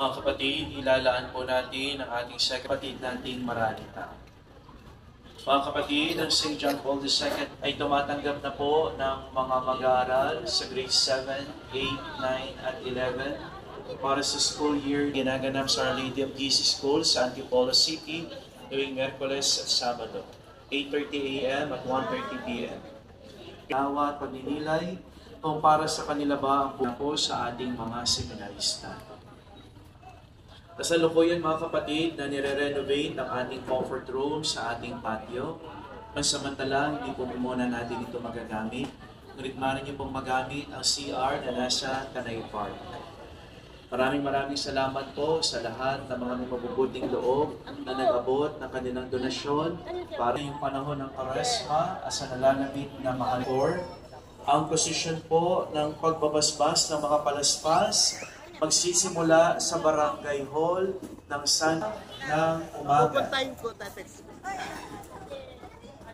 Mga kapatid, ilalaan po natin ang ating kapatid nating Maranita. Mga kapatid, ang St. John Paul II ay tumatanggap na po ng mga mag-aaral sa grade 7, 8, 9 at 11 para sa school year ginaganap sa Our Lady of Jesus School sa Antipolo City tuwing Miyerkules at Sabado, 8:30 a.m. at 1:30 p.m. Awa at pagninilay kung para sa kanila ba ang po sa ating mga seminarista. Kasalukuyan mga kapatid na nire-renovate ang ating comfort room sa ating patio. Pansamantala, hindi po muna natin ito magagamit. Ngunit maaari niyo pong magamit ang CR na nasa Tanay Park. Maraming salamat po sa lahat ng mga mabubuting loob na nag-abot ng kanilang donasyon para yung panahon ng Kwaresma sa nalalapit na mahal. Ang posisyon po ng pagbabasbas ng mga palaspas magsisimula sa Barangay Hall ng ng umaga.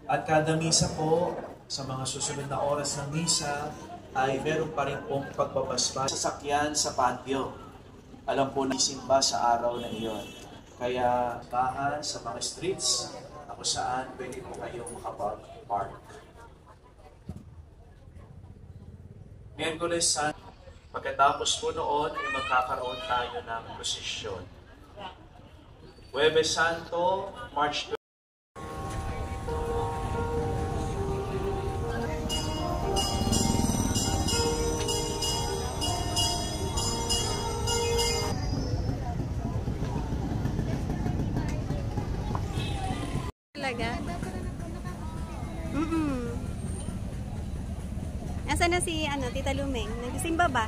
At kada misa po, sa mga susunod na oras ng misa, ay meron pa rin pong pagbabasbas sa sakyan sa patio. Alam po nisimba sa araw na iyon. Kaya bahan sa mga streets na kung saan pwede po kayong makapag-park. Miyerkules Santo, pagkatapos po noon ay magkakaroon tayo ng prosesyon. Huwebes Santo, March 20. Talaga? Nasaan na si Tita Lumeng? Nagsimba ba?